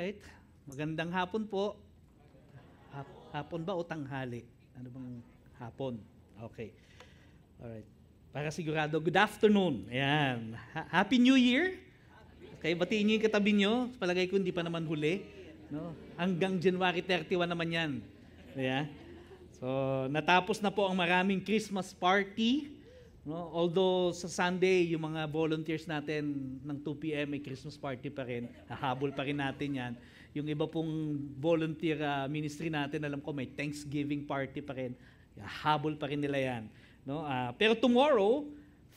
Alright. Magandang hapon po. Hapon ba o tanghali? Ano bang hapon? Okay. Alright. Para sigurado, good afternoon. Ayan. Happy New Year. Okay, batiin niyo yung katabi niyo. Palagay ko hindi pa naman huli. No? Hanggang January 31 naman yan. Yeah. So, natapos na po ang maraming Christmas party. No? Although sa Sunday, yung mga volunteers natin ng 2 p.m. may Christmas party pa rin. Hahabol pa rin natin yan. Yung iba pong volunteer ministry natin, alam ko may Thanksgiving party pa rin. Hahabol pa rin nila yan. No? Pero tomorrow,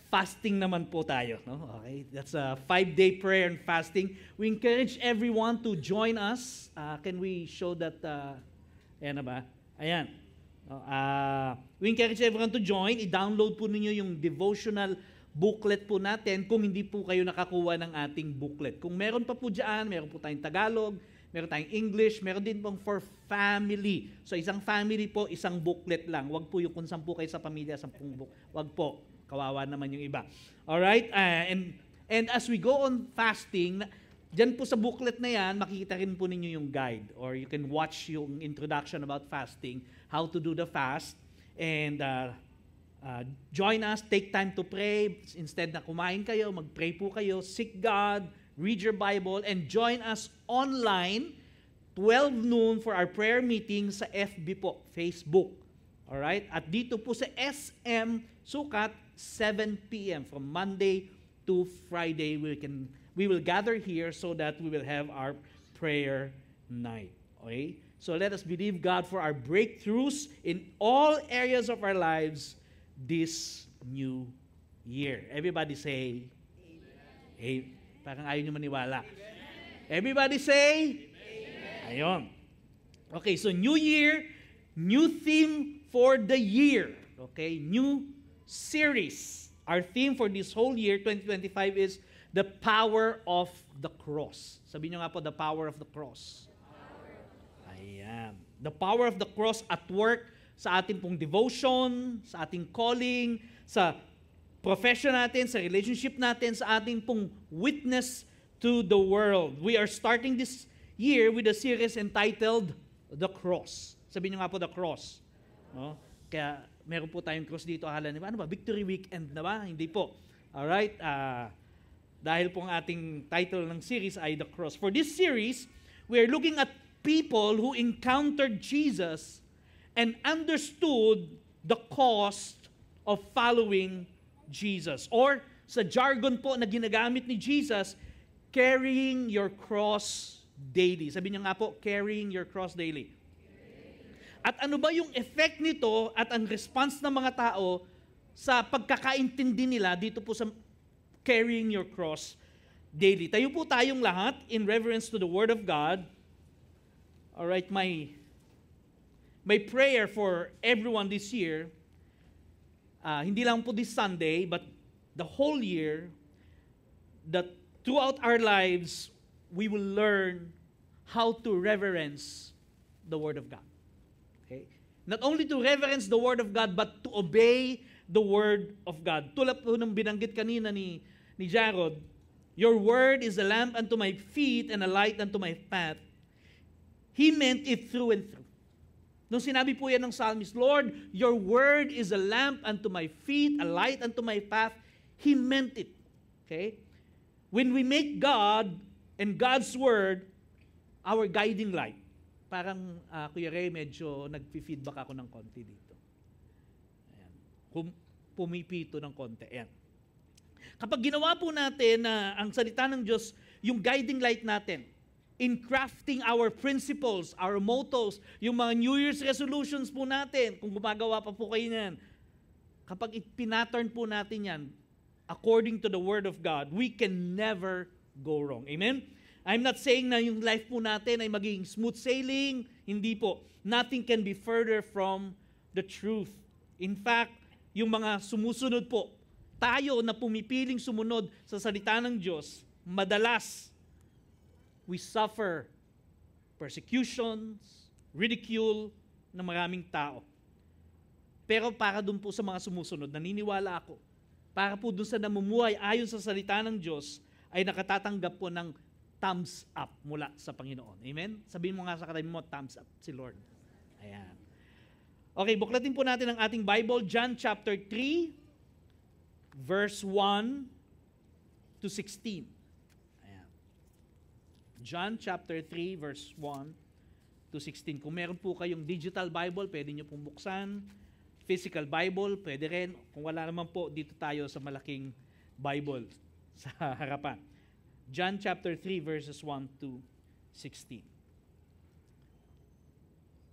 fasting naman po tayo. No? Okay? That's a 5-day prayer and fasting. We encourage everyone to join us. Can we show that? Ayan na ba? Ayan. We encourage everyone to join. I-download po ninyo yung devotional booklet po natin kung hindi po kayo nakakuha ng ating booklet. Kung meron pa po dyan, meron po tayong Tagalog, meron tayong English, meron din pong for family. So isang family po, isang booklet lang. Wag po yung kung 10 kayo sa pamilya, 10 book. Wag po. Kawawa naman yung iba. Alright? And as we go on fasting, dyan po sa booklet na yan, makikita rin po ninyo yung guide or you can watch yung introduction about fasting, how to do the fast, and join us, take time to pray. Instead na kumain kayo, mag-pray po kayo, seek God, read your Bible, and join us online 12 noon for our prayer meeting sa FB po, Facebook. Alright? At dito po sa SM Sukat, 7 p.m. from Monday to Friday, we will gather here so that we will have our prayer night. Okay? So let us believe God for our breakthroughs in all areas of our lives this new year. Everybody say, Amen. Hey, parang ayaw nyo maniwala. Amen. Everybody say, Amen. Ayon. Okay, so new year, new theme for the year. Okay, new series. Our theme for this whole year, 2025, is the power of the cross. Sabihin nyo nga po, the power of the cross. Ayan. The power of the cross at work sa ating pong devotion, sa ating calling, sa profession natin, sa relationship natin, sa ating pong witness to the world. We are starting this year with a series entitled The Cross. Sabihin nyo nga po, the cross. No? Kaya meron po tayong cross dito. Akala niyo, ano ba? Victory Weekend na ba? Hindi po. Alright? Dahil po ang ating title ng series ay The Cross. For this series, we are looking at people who encountered Jesus and understood the cost of following Jesus. Or, sa jargon po na ginagamit ni Jesus, carrying your cross daily. Sabi niyo nga po, carrying your cross daily. At ano ba yung effect nito at ang response ng mga tao sa pagkakaintindi nila dito po sa carrying your cross daily? Tayo po tayong lahat in reverence to the Word of God. Alright, my prayer for everyone this year, hindi lang po this Sunday, but the whole year, that throughout our lives, we will learn how to reverence the Word of God. Okay? Not only to reverence the Word of God, but to obey the Word of God. Tulad po nung binanggit kanina ni Jarod, your Word is a lamp unto my feet and a light unto my path. He meant it through and through. Nung sinabi po yan ng psalmist, Lord, your Word is a lamp unto my feet, a light unto my path. He meant it. Okay? When we make God and God's Word our guiding light, parang, Kuya Ray, medyo nag-feedback ako ng konti dito. Ayan. Pumipito ng konti. Ayan. Kapag ginawa po natin na ang salita ng Diyos, yung guiding light natin, in crafting our principles, our mottos, yung mga New Year's resolutions po natin, kung gumagawa pa po kayo yan, kapag ipinaturn po natin yan, according to the Word of God, we can never go wrong. Amen? I'm not saying na yung life po natin ay magiging smooth sailing. Hindi po. Nothing can be further from the truth. In fact, yung mga sumusunod po, tayo na pumipiling sumunod sa salita ng Diyos, madalas, we suffer persecutions, ridicule ng maraming tao. Pero para dun po sa mga sumusunod, naniniwala ako, para po dun sa namumuhay ayon sa salita ng Diyos, ay nakatatanggap po ng thumbs up mula sa Panginoon. Amen? Sabihin mo nga sa katabi mo, thumbs up si Lord. Ayan. Okay, buklatin po natin ang ating Bible, John chapter 3, verse 1 to 16. Ayan. John chapter 3, verse 1 to 16. Kung meron po kayong digital Bible, pwede nyo pong buksan. Physical Bible, pwede rin. Kung wala naman po, dito tayo sa malaking Bible sa harapan. John chapter 3, verses 1 to 16.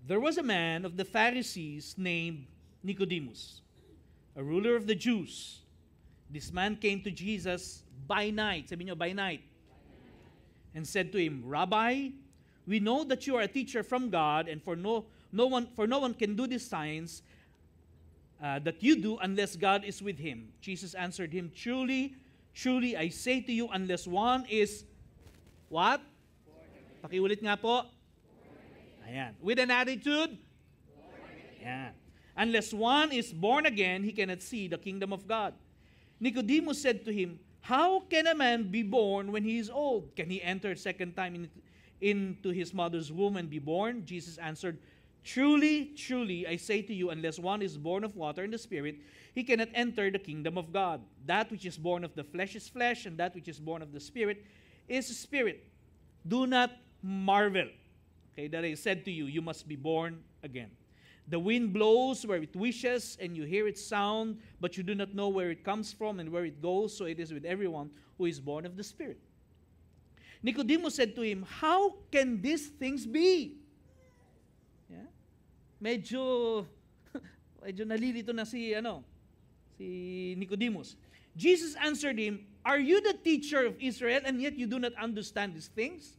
There was a man of the Pharisees named Nicodemus, a ruler of the Jews. This man came to Jesus by night. Sabi niyo, by night. And said to him, Rabbi, we know that you are a teacher from God, and for no one can do these signs that you do unless God is with him. Jesus answered him, Truly, truly, I say to you, unless one is, what? Pakiulit nga po. Ayan. With an attitude? Ayan. Unless one is born again, he cannot see the kingdom of God. Nicodemus said to him, How can a man be born when he is old? Can he enter a second time into his mother's womb and be born? Jesus answered, Truly, truly, I say to you, unless one is born of water and the Spirit, he cannot enter the kingdom of God. That which is born of the flesh is flesh, and that which is born of the Spirit is spirit. Do not marvel, okay, that I said to you, you must be born again. The wind blows where it wishes, and you hear its sound, but you do not know where it comes from and where it goes, so it is with everyone who is born of the Spirit. Nicodemus said to him, How can these things be? Yeah? Medyo nalilito na si Nicodemus. Jesus answered him, Are you the teacher of Israel, and yet you do not understand these things?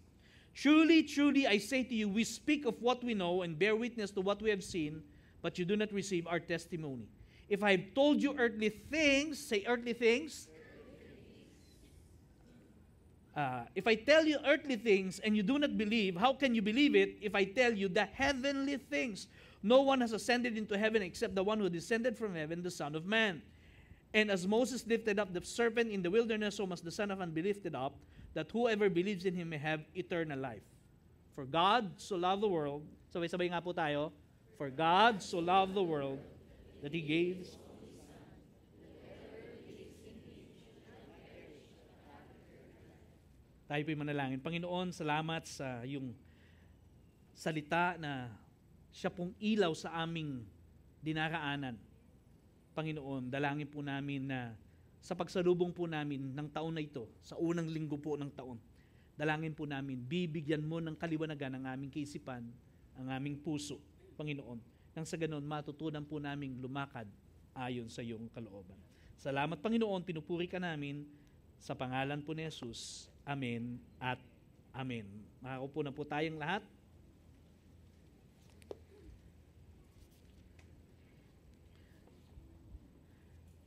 Truly, truly, I say to you, we speak of what we know and bear witness to what we have seen, but you do not receive our testimony. If I have told you earthly things, say earthly things. If I tell you earthly things and you do not believe, how can you believe it if I tell you the heavenly things? No one has ascended into heaven except the one who descended from heaven, the Son of Man. And as Moses lifted up the serpent in the wilderness, so must the Son of Man be lifted up, that whoever believes in him may have eternal life. For God so loved the world, sabay-sabay nga po tayo, for God so loved the world that He gave. Tayo po'y manalangin. Panginoon, salamat sa iyong salita na siya pong ilaw sa aming dinaraanan. Panginoon, dalangin po namin na sa pagsalubong po namin ng taon na ito, sa unang linggo po ng taon, dalangin po namin, bibigyan mo ng kaliwanagan ang aming kaisipan, ang aming puso, Panginoon. Nang sa ganon, matutunan po naming lumakad ayon sa iyong kalooban. Salamat, Panginoon, pinupuri ka namin sa pangalan po ni Jesus. Amen at amen. Makaupo na po tayong lahat.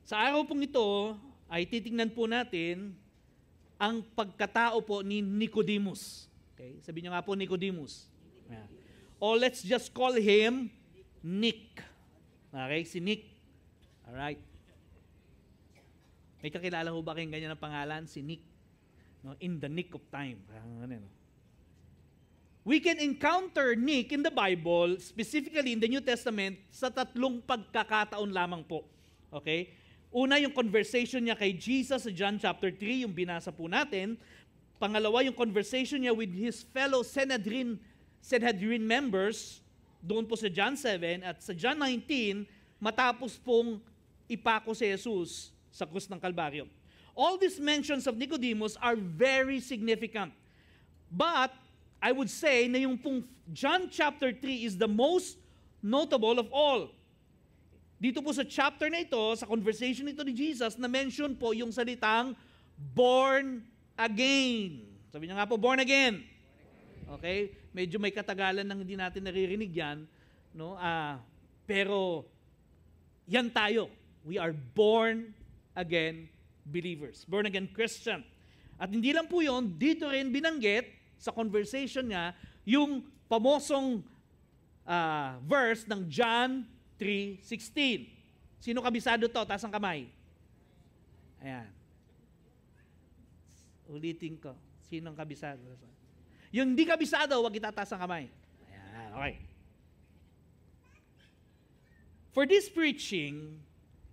Sa araw pong ito, ay titingnan po natin ang pagkatao po ni Nicodemus. Okay? Sabi niyo nga po, Nicodemus. Yeah. Or let's just call him Nick. Okay? Si Nick. Alright. May kakilala ho ba kayong ganyan na pangalan? Si Nick. No? In the nick of time. We can encounter Nick in the Bible, specifically in the New Testament, sa tatlong pagkakataon lamang po. Okay? Una, yung conversation niya kay Jesus sa John chapter 3, yung binasa po natin. Pangalawa, yung conversation niya with his fellow Sanhedrin members, doon po sa John 7, at sa John 19, matapos pong ipako si Jesus sa krus ng Kalbaryo. All these mentions of Nicodemus are very significant. But, I would say na yung pong John chapter 3 is the most notable of all. Dito po sa chapter na ito, sa conversation nito ni Jesus, na-mention po yung salitang born again. Sabi niya nga po, born again. Okay? Medyo may katagalan nang hindi natin naririnig yan. No? Pero, yan tayo. We are born again believers. Born again Christian. At hindi lang po yun, dito rin binanggit sa conversation niya yung pamosong verse ng John 3:16. Sino kabisado to? Taas ang kamay. Ayan. Ulitin ko. Sinong kabisado? Yung hindi kabisado, huwag itataas ang kamay. Ayan, okay. For this preaching,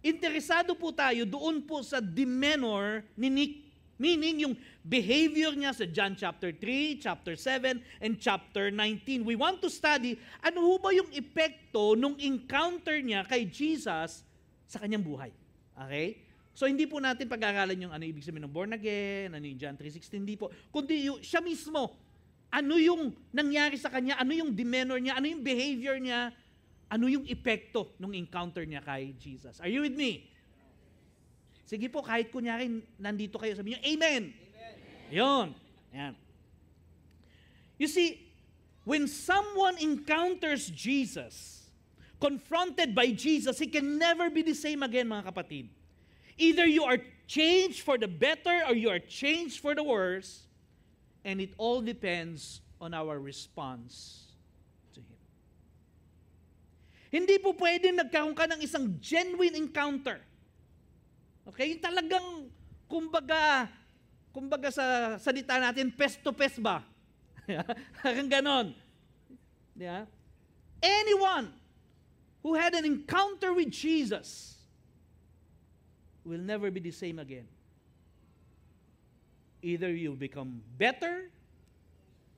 interesado po tayo doon po sa demeanor ni Nick. Meaning yung behavior niya sa John chapter 3, chapter 7, and chapter 19. We want to study ano ho ba yung epekto nung encounter niya kay Jesus sa kanyang buhay. Okay? So hindi po natin pag-aaralan yung ano ibig sabihin ng born again, ano yung John 3:16, hindi po. Kundi yung, siya mismo, ano yung nangyari sa kanya, ano yung demeanor niya, ano yung behavior niya, ano yung epekto nung encounter niya kay Jesus. Are you with me? Sige po, kahit kunyari nandito kayo, sabihin niyo, Amen! Amen. Yun. Yan. You see, when someone encounters Jesus, confronted by Jesus, he can never be the same again, mga kapatid. Either you are changed for the better or you are changed for the worse, and it all depends on our response to Him. Hindi po pwedeng nagkaroon ka ng isang genuine encounter. Okay? Yung talagang, kumbaga sa salita natin, pes to pes ba? Parang ganon. Yeah? Anyone who had an encounter with Jesus will never be the same again. Either you become better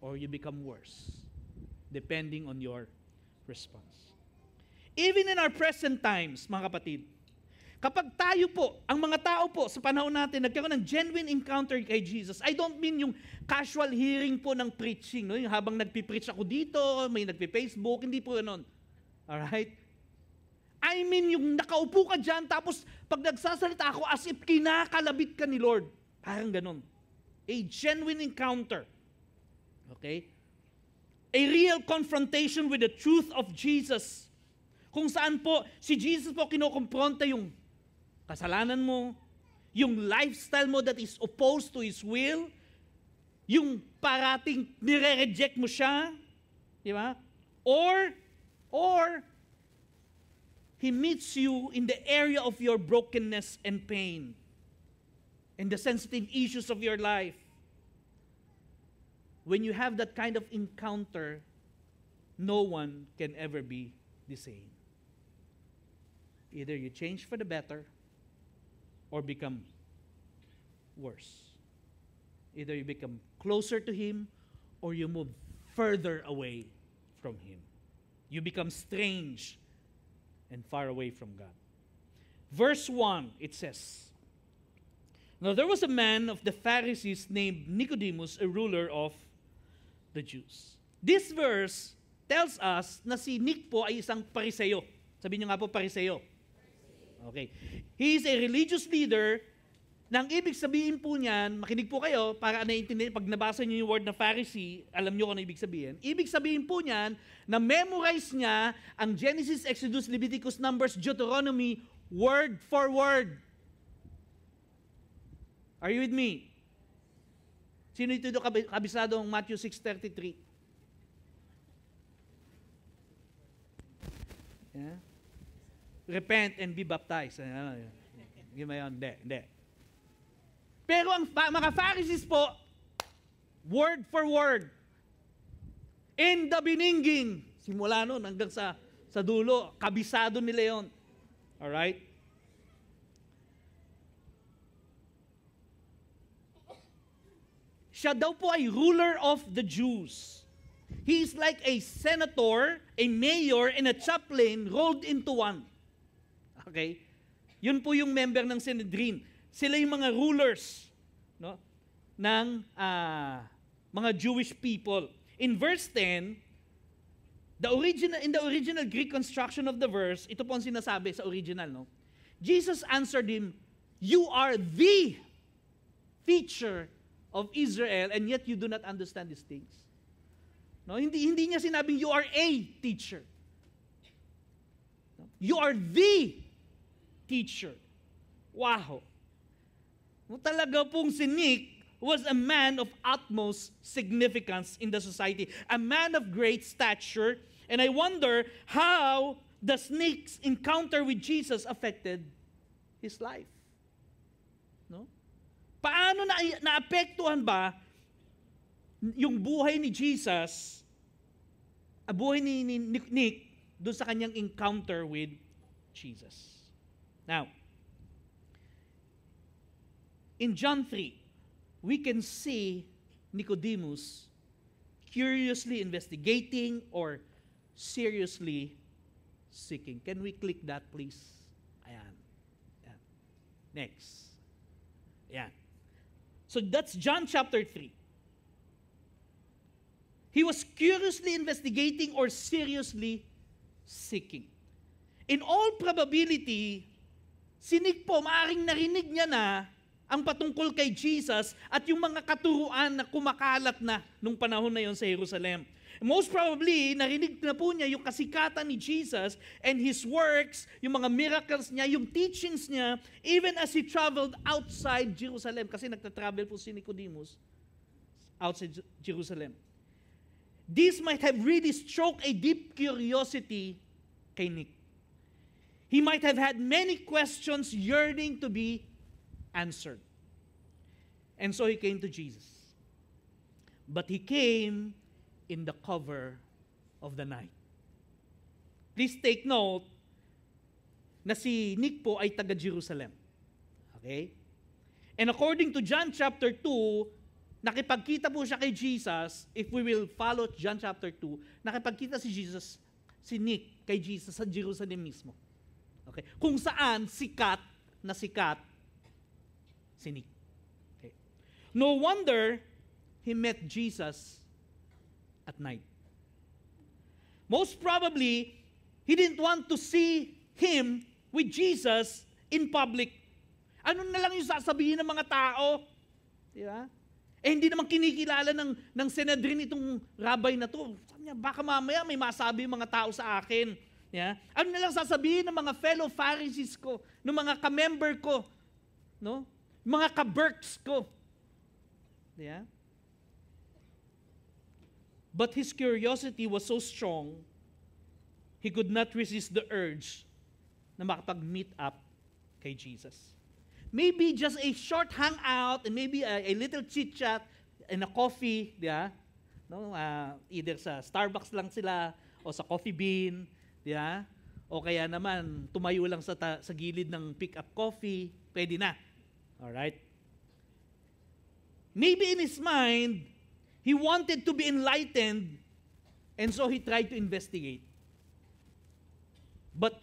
or you become worse, depending on your response. Even in our present times, mga kapatid, kapag tayo po, ang mga tao po sa panahon natin, nagkaroon ng genuine encounter kay Jesus, I don't mean yung casual hearing po ng preaching, no? Yung habang nagpipreach ako dito, may nagpi-Facebook, hindi po ganon. Alright? I mean yung nakaupo ka dyan, tapos pag nagsasalita ako as if kinakalabit ka ni Lord. Parang ganon. A genuine encounter. Okay? A real confrontation with the truth of Jesus. Kung saan po, si Jesus po kinokompronta yung kasalanan mo, yung lifestyle mo that is opposed to His will, yung parating nire-reject mo siya, di ba? Or He meets you in the area of your brokenness and pain, and the sensitive issues of your life. When you have that kind of encounter, no one can ever be the same. Either you change for the better or become worse. Either you become closer to Him or you move further away from Him. You become strange and far away from God. Verse 1, it says, Now there was a man of the Pharisees named Nicodemus, a ruler of the Jews. This verse tells us na si Nick po ay isang Pariseo. Sabihin niyo nga po, Pariseo. Okay. He is a religious leader. Nang ibig sabihin po niyan, makinig po kayo para naiintindihan, pag nabasa niyo yung word na Pharisee, alam niyo kung ano ibig sabihin. Ibig sabihin po niyan, na memorize niya ang Genesis, Exodus, Leviticus, Numbers, Deuteronomy, word for word. Are you with me? Sino ito kabisado ang Matthew 6:33? Yeah? Repent and be baptized. Hindi mo yun? Hindi. Pero ang mga Pharisees po, word for word. In the beginning, simula nun hanggang sa dulo, kabisado nila yun. Alright? Siya daw po ay ruler of the Jews. He is like a senator, a mayor, and a chaplain rolled into one. Okay? Yun po yung member ng Sanhedrin. Sila yung mga rulers, no, ng mga Jewish people. In verse 10, in the original Greek construction of the verse, ito po ang sinasabi sa original, no? Jesus answered him, "You are the teacher of Israel, and yet you do not understand these things." No, hindi niya sinabing you are a teacher. No? You are the teacher. Wow. No, talaga pong si Nick was a man of utmost significance in the society, a man of great stature, and I wonder how the Nick's encounter with Jesus affected his life. No? Paano paano naapektuhan ba yung buhay ni Jesus, buhay ni Nick, doon sa kanyang encounter with Jesus. Now, in John 3, we can see Nicodemus curiously investigating or seriously seeking. Can we click that, please? Ayan. Ayan. Next. Ayan. So that's John chapter 3. He was curiously investigating or seriously seeking. In all probability, si Nick po, maaring narinig niya na ang patungkol kay Jesus at yung mga katuruan na kumakalat na nung panahon na yon sa Jerusalem. Most probably, narinig na po niya yung kasikatan ni Jesus and His works, yung mga miracles niya, yung teachings niya, even as He traveled outside Jerusalem. Kasi nagtatravel po si Nicodemus outside Jerusalem. This might have really stroked a deep curiosity kay Nick. He might have had many questions yearning to be answered. And so he came to Jesus. But he came in the cover of the night. Please take note na si Nick po ay taga-Jerusalem. Okay? And according to John chapter 2, nakipagkita po siya kay Jesus, if we will follow John chapter 2, nakipagkita si Jesus, si Nick, kay Jesus sa Jerusalem mismo. Okay? Kung saan sikat si Nick. Okay. No wonder he met Jesus at night. Most probably, he didn't want to see him with Jesus in public. Ano na lang yung sasabihin ng mga tao? Di ba? Eh hindi naman kinikilala ng Sanhedrin itong rabbi na to. Sabi niya, baka mamaya may masabi yung mga tao sa akin. Yeah? Ano na lang sasabihin ng mga fellow Pharisees ko, ng mga ka-member ko, no? Mga ka-Berks ko. Yeah? But his curiosity was so strong, he could not resist the urge na makapag-meet up kay Jesus. Maybe just a short hangout and maybe a little chit-chat and a coffee, yeah? No, either sa Starbucks lang sila o sa Coffee Bean, yeah? O kaya naman tumayo lang sa gilid ng pick-up coffee, pwede na. All right? Maybe in his mind, he wanted to be enlightened and so he tried to investigate. But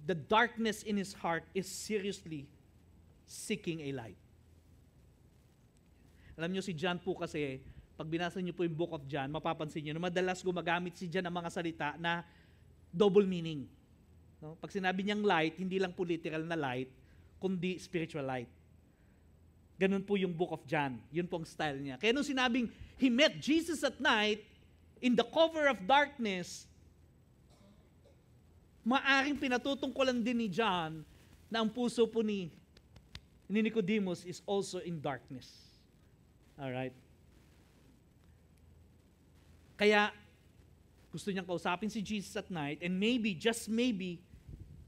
the darkness in his heart is seriously seeking a light. Alam nyo si John po kasi, pag binasa nyo po yung book of John, mapapansin nyo na madalas gumagamit si John ng mga salita na double meaning. No? Pag sinabi niyang light, hindi lang po literal na light, kundi spiritual light. Ganun po yung book of John. Yun po ang style niya. Kaya nung sinabing, he met Jesus at night, in the cover of darkness, maaring pinatutungkulan din ni John na ang puso po ni Nicodemus is also in darkness. Alright? Kaya, gusto niyang kausapin si Jesus at night and maybe, just maybe,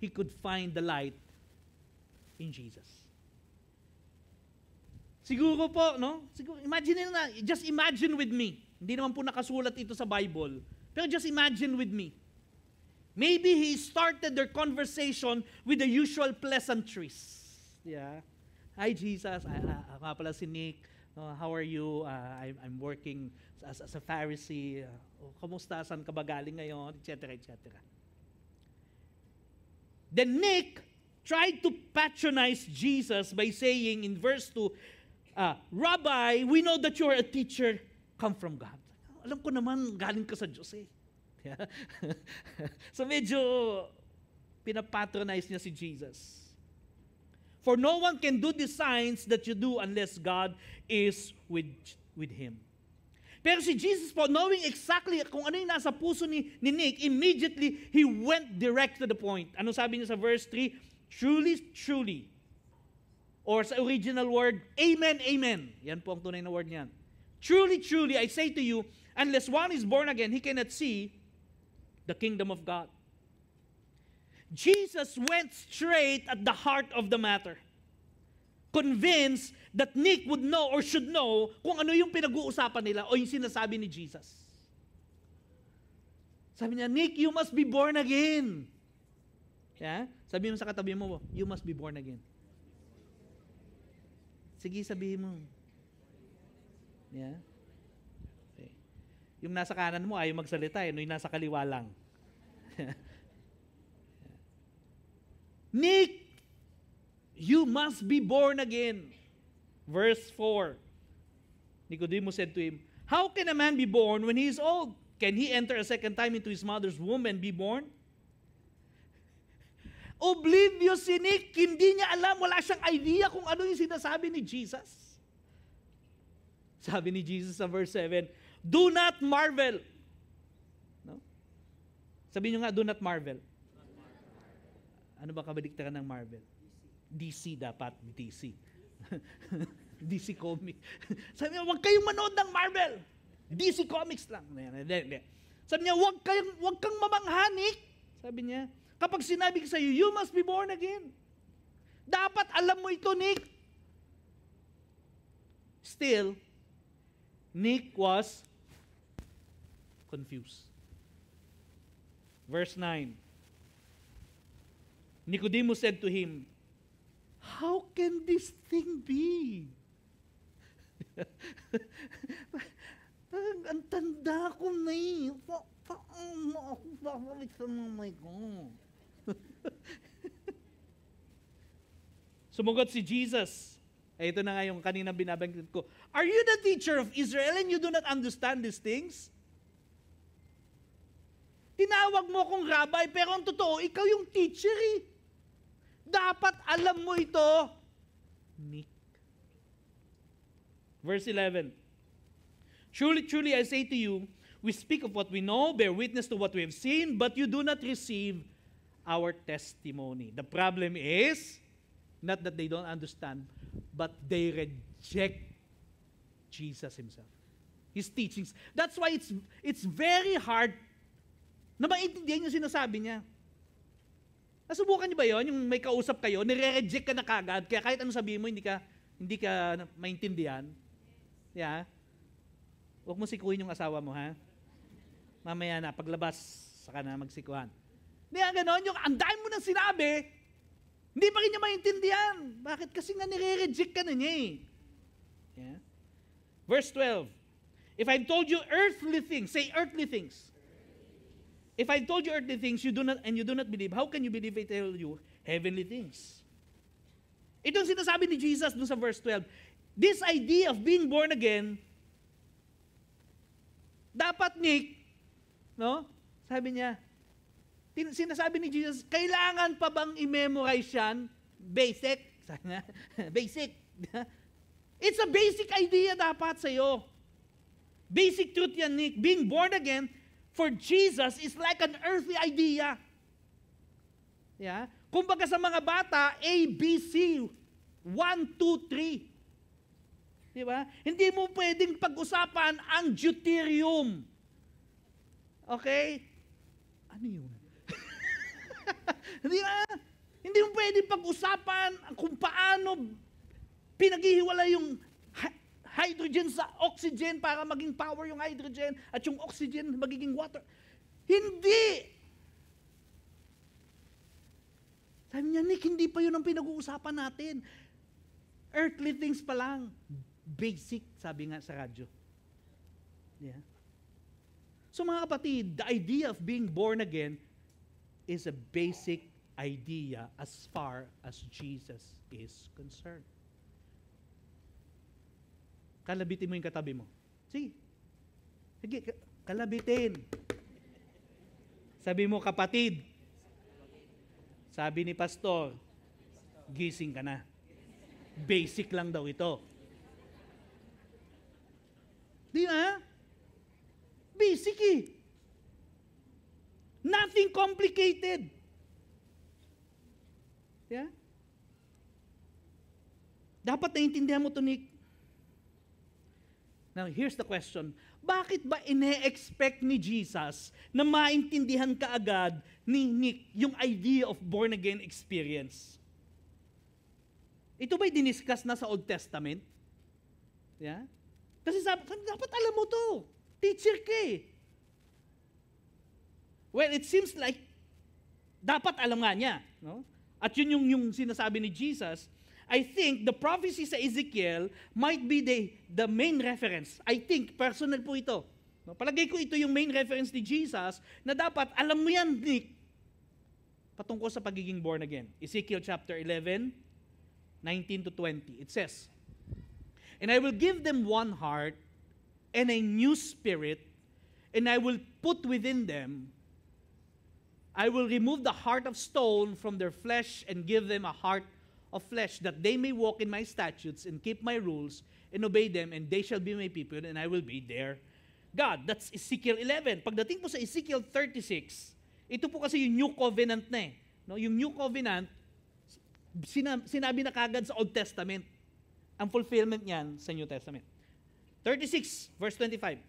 he could find the light in Jesus. Siguro po, no? Siguro, just imagine with me. Hindi naman po nakasulat ito sa Bible. Pero just imagine with me. Maybe he started their conversation with the usual pleasantries. Yeah. Hi, Jesus. Ako nga pala si Nick. How are you? I'm working as a Pharisee. Kamusta? Saan ka ba galing ngayon? Etc. etc. Then Nick tried to patronize Jesus by saying in verse 2, Rabbi, we know that you are a teacher come from God. Alam ko naman, galing ka sa Diyos eh. So medyo pinapatronize niya si Jesus. For no one can do the signs that you do unless God is with him. Pero si Jesus po, knowing exactly kung ano yung nasa puso ni Nick, immediately, he went direct to the point. Ano sabi niya sa verse 3? Truly, truly. Or sa original word, amen, amen. Yan po ang tunay na word niyan. Truly, truly, I say to you, unless one is born again, he cannot see the kingdom of God. Jesus went straight at the heart of the matter. convinced that Nick would know or should know kung ano yung pinag-uusapan nila o yung sinasabi ni Jesus. Sabi niya, Nick, you must be born again. Yeah? Sabi mo sa katabi mo, you must be born again. Sige, sabihin mo. Yeah? Okay. Yung nasa kanan mo, ayaw magsalita. Yung nasa kaliwa lang. Nick, you must be born again. Verse 4. Nicodemus said to him, how can a man be born when he is old? Can he enter a second time into his mother's womb and be born? Oblivious si Nick, hindi niya alam, wala siyang idea kung ano yung sinasabi ni Jesus. Sabi ni Jesus sa verse 7, do not marvel. No? Sabi niyo nga, do not marvel. Ano ba kabaliktaran ng marvel? DC dapat, DC. DC Comics. Sabi niya, huwag kayong manood ng Marvel. DC Comics lang. Sabi niya, huwag kang mamanghanik. Sabi niya, kapag sinabi ko sa iyo, you must be born again. Dapat alam mo ito, Nick. Still, Nick was confused. Verse 9. Nicodemus said to him, how can this thing be? Ang tanda ko na eh. Paano ako babalik sa mamay ko? Sumagot si Jesus. Ito na nga yung kanina binabanggit ko. Are you the teacher of Israel and you do not understand these things? Tinawag mo akong rabbi, pero ang totoo, ikaw yung teacher eh. Dapat alam mo ito, Nick. Verse 11. Truly, truly, I say to you, we speak of what we know, bear witness to what we have seen, but you do not receive our testimony. The problem is, not that they don't understand, but they reject Jesus himself. His teachings. That's why it's very hard na maintindihan yung sinasabi niya. Nasubukan niyo ba yun? Yung may kausap kayo, nire-reject ka na kagad, kaya kahit ano sabihin mo, hindi ka maintindihan. Yeah? Huwag mo sikuhin yung asawa mo, ha? Mamaya na, paglabas, saka na magsikuhan. Hindi nga ganon, yung ang dami mo nang sinabi, hindi pa rin niya maintindihan. Bakit? Kasi nga nire-reject ka na niya eh. Yeah? Verse 12. If I told you earthly things, say earthly things. If I told you earthly things, you do not believe, how can you believe I tell you heavenly things? Itong sinasabi ni Jesus dun sa verse 12. This idea of being born again, dapat, Nick, no? Sabi niya, sinasabi ni Jesus, kailangan pa bang i-memorize yan? Basic. Basic. It's a basic idea dapat sa'yo. Basic truth yan, Nick. Being born again, for Jesus, is like an earthly idea. Yeah? Kumbaga sa mga bata, A, B, C, 1, 2, 3. Di ba? Hindi mo pwedeng pag-usapan ang deuterium. Okay? Ano yun? Di ba? Hindi mo pwedeng pag-usapan kung paano pinaghihiwala yung hydrogen sa oxygen para maging power yung hydrogen at yung oxygen magiging water. Hindi! Sabi niya, Nick, hindi pa yun ang pinag-uusapan natin. Earthly things pa lang. Basic, sabi nga sa radyo. Yeah. So mga kapatid, the idea of being born again is a basic idea as far as Jesus is concerned. Kalabitin mo yung katabi mo. Sige. Sige, kalabitin. Sabi mo, kapatid, sabi ni pastor, gising ka na. Basic lang daw ito. Di ba? Basic eh. Nothing complicated. Yeah? Dapat naiintindihan mo ito, Nick. Now, here's the question. Bakit ba ine-expect ni Jesus na maintindihan ka agad ni Nick yung idea of born-again experience? Ito ba'y diniscuss na sa Old Testament? Yeah? Kasi dapat alam mo to. Teacher ka eh. Well, it seems like dapat alam nga niya. No? At yun yung sinasabi ni Jesus. I think the prophecy sa Ezekiel might be the main reference. I think, personal po ito. No? Palagay ko ito yung main reference ni Jesus na dapat alam mo yan, Nick, patungkol sa pagiging born again. Ezekiel chapter 11, 19 to 20. It says, "And I will give them one heart and a new spirit, and I will put within them, I will remove the heart of stone from their flesh and give them a heart of flesh, that they may walk in my statutes and keep my rules and obey them, and they shall be my people, and I will be their God." That's Ezekiel 11. Pagdating po sa Ezekiel 36, ito po kasi yung New Covenant na eh. No? Yung New Covenant, sinabi na kagad sa Old Testament. Ang fulfillment niyan sa New Testament. 36, verse 25.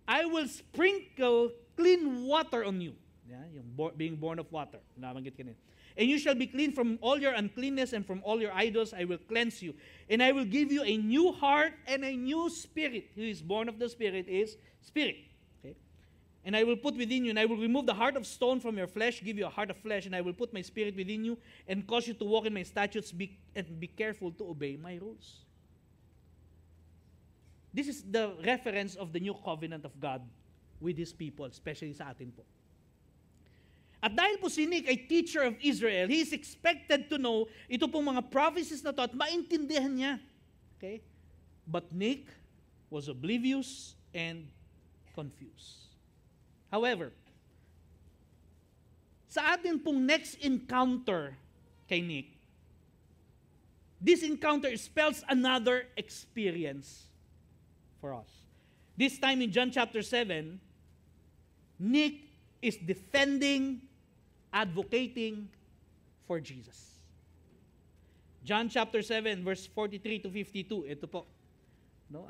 "I will sprinkle clean water on you." Yeah, yung being born of water. Nabanggit kanina. "And you shall be clean from all your uncleanness, and from all your idols I will cleanse you. And I will give you a new heart and a new spirit." Who is born of the Spirit is Spirit. Okay? "And I will put within you, and I will remove the heart of stone from your flesh, give you a heart of flesh, and I will put my Spirit within you, and cause you to walk in my statutes, and be careful to obey my rules." This is the reference of the new covenant of God with His people, especially sa atin po. At dahil po si Nick ay teacher of Israel, he is expected to know ito pong mga prophecies na to at maintindihan niya. Okay? But Nick was oblivious and confused. However, sa atin pong next encounter kay Nick, this encounter spells another experience for us. This time in John chapter 7, Nick is defending, advocating for Jesus. John chapter 7, verse 43 to 52. Ito po. No,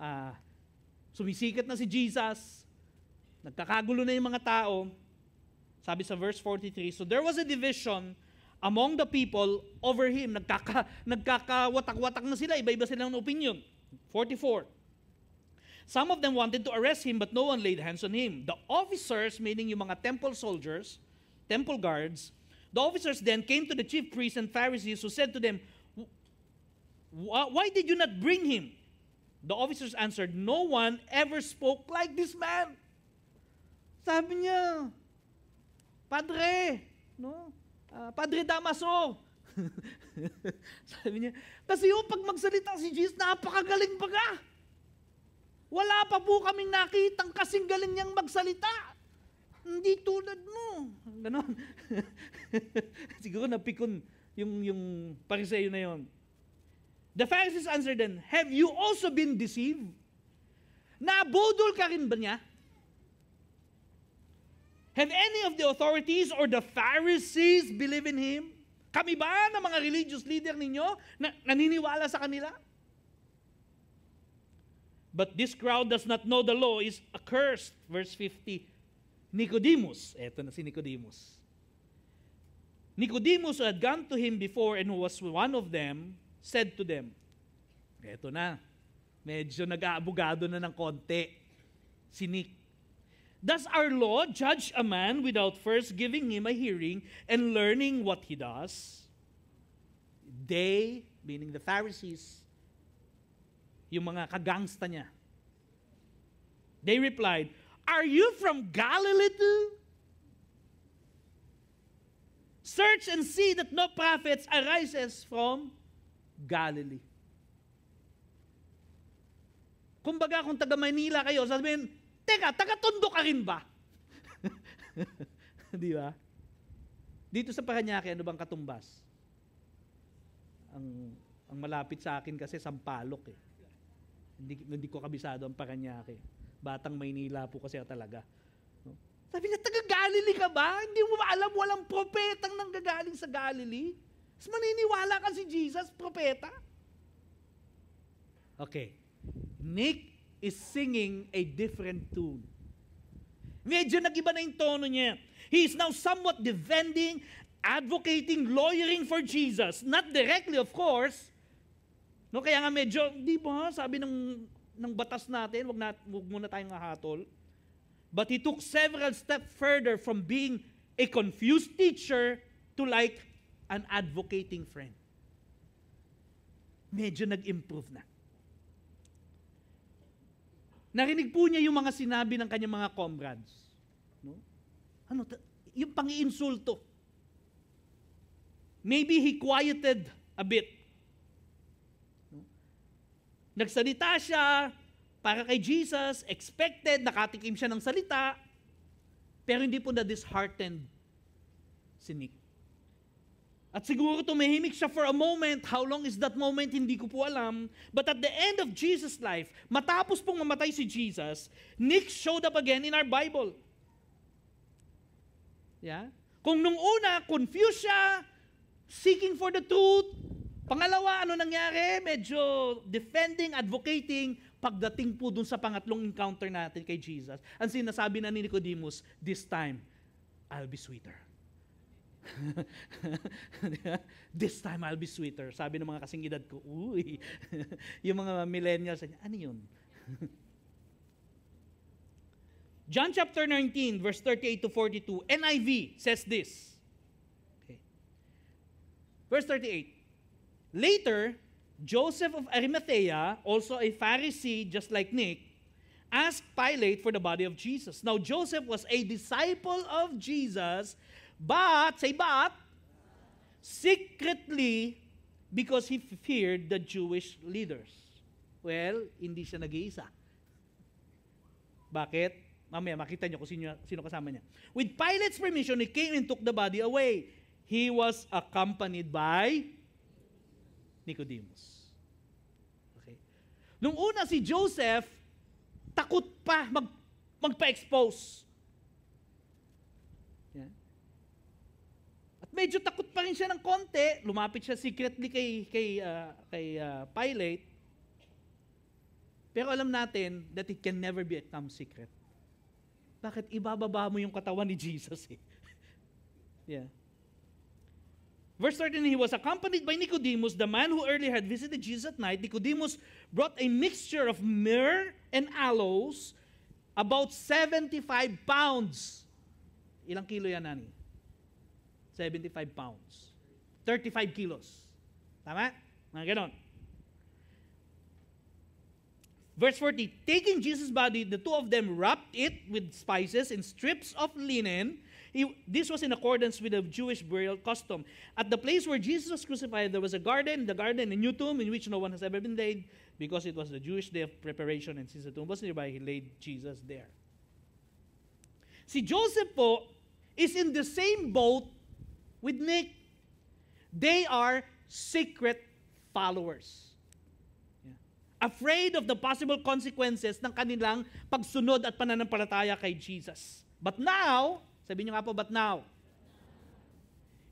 sumisikat na si Jesus. Nagkakagulo na yung mga tao. Sabi sa verse 43, "So there was a division among the people over him." Nagkakawatak-watak na sila. Iba-iba silang opinion. 44. "Some of them wanted to arrest him, but no one laid hands on him. The officers," meaning yung mga temple soldiers, temple guards, "the officers then came to the chief priests and Pharisees, who said to them, 'Why did you not bring him?' The officers answered, 'No one ever spoke like this man.'" Sabi niya, "Padre, no? Padre Damaso." Sabi niya, kasi yung pag magsalita si Jesus, napakagaling baga. Wala pa po kaming nakitang kasing galing niyang magsalita. Hindi tulad mo. Ganon. Siguro napikon yung Pariseyo na yon. The Pharisees answered them, "Have you also been deceived?" Nabudol ka rin ba niya? "Have any of the authorities or the Pharisees believe in him?" Kami ba na mga religious leader ninyo na naniniwala sa kanila? "But this crowd does not know the law, is accursed." Verse 50. Nicodemus, eto na si Nicodemus. Nicodemus, who had gone to him before and who was one of them, said to them, eto na, medyo nag-aabogado na ng konti si Nick. "Does our law judge a man without first giving him a hearing and learning what he does?" They, meaning the Pharisees, yung mga kagangsta niya, they replied, "Are you from Galilee too? Search and see that no prophet arises from Galilee." Kumbaga, kung taga Manila kayo, sabihin, "Teka, taga-Tondo ka rin ba?" Di ba? Dito sa Parañaque, ano bang katumbas? Ang malapit sa akin kasi Sampaloc eh. Hindi ko kabisado ang Parañaque. Batang Maynila po kasi talaga. No? Sabi niya, taga-Galilee ka ba? Hindi mo alam, walang propetang nanggagaling sa Galilee? Mas maniniwala ka si Jesus, propeta? Okay. Nick is singing a different tune. Medyo nag-iba na yung tono niya. He is now somewhat defending, advocating, lawyering for Jesus. Not directly, of course, No, kaya nga medyo, di ba, sabi ng batas natin, wag muna tayong hahatol. But he took several steps further from being a confused teacher to like an advocating friend. Medyo nag-improve na. Narinig po niya yung mga sinabi ng kanyang mga comrades. No? Yung pang-iinsulto. Maybe he quieted a bit. No? Nagsalita siya para kay Jesus, expected, nakatikim siya ng salita, pero hindi po na-disheartened si Nick. At siguro tumahimik siya for a moment. How long is that moment? Hindi ko po alam. But at the end of Jesus' life, matapos pong mamatay si Jesus, Nick showed up again in our Bible. Yeah? Kung nung una, confused siya, seeking for the truth. Pangalawa, ano nangyari? Medyo defending, advocating. Pagdating po dun sa pangatlong encounter natin kay Jesus, ang sinasabi na ni Nicodemus, this time, I'll be sweeter. This time I'll be sweeter. Sabi ng mga kasing edad ko, uy, yung mga millennials, ano yun? John chapter 19, verse 38 to 42, NIV says this. Okay. Verse 38, later, Joseph of Arimathea, also a Pharisee just like Nick, asked Pilate for the body of Jesus. Now Joseph was a disciple of Jesus, but, say but, secretly because he feared the Jewish leaders. Well, hindi siya nag-iisa. Bakit? Mamaya makita niyo kung sino kasama niya. With Pilate's permission, he came and took the body away. He was accompanied by Nicodemus. Okay. Nung una si Joseph, takot pa magpa-expose. Yeah. At medyo takot pa rin siya ng konti. Lumapit siya secretly kay Pilate. Pero alam natin that it can never become secret. Bakit? Ibababa mo yung katawan ni Jesus eh. Yeah. Verse 13, he was accompanied by Nicodemus, the man who earlier had visited Jesus at night. Nicodemus brought a mixture of myrrh and aloes, about 75 pounds. Ilang kilo yan, Nani? 75 pounds. 35 kilos. Tama? Mga ganon. Verse 40, taking Jesus' body, the two of them wrapped it with spices in strips of linen. This was in accordance with the Jewish burial custom. At the place where Jesus was crucified, there was a garden, a new tomb in which no one has ever been laid, because it was the Jewish day of preparation, and since the tomb was nearby, he laid Jesus there. Si Joseph po is in the same boat with Nick. They are secret followers. Yeah. Afraid of the possible consequences ng kanilang pagsunod at pananampalataya kay Jesus. But now, sabi niyo nga po, but now,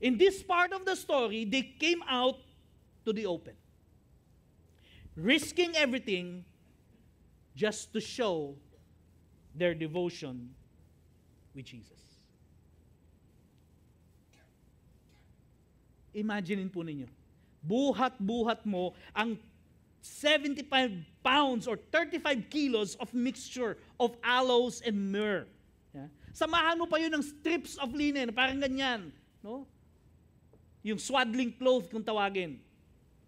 in this part of the story, they came out to the open. Risking everything just to show their devotion with Jesus. Imagine po ninyo, buhat-buhat mo ang 75 pounds or 35 kilos of mixture of aloes and myrrh. Yeah? Samahan mo pa yun ng strips of linen, parang ganyan. No? Yung swaddling cloth kung tawagin.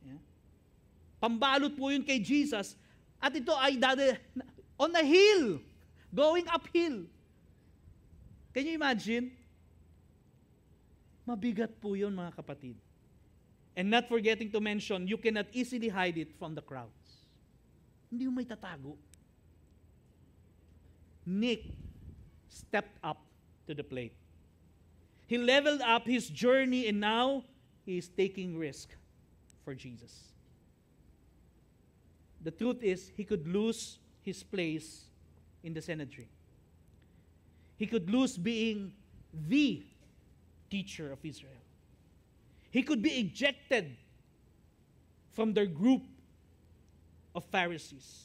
Yeah? Pambalot po yun kay Jesus. At ito ay on a hill, going uphill. Can you imagine? Mabigat po yun, mga kapatid. And not forgetting to mention, you cannot easily hide it from the crowds. Hindi mo may tatago. Nick stepped up to the plate. He leveled up his journey and now he is taking risk for Jesus. The truth is, he could lose his place in the cemetery. He could lose being the teacher of Israel. He could be ejected from their group of Pharisees,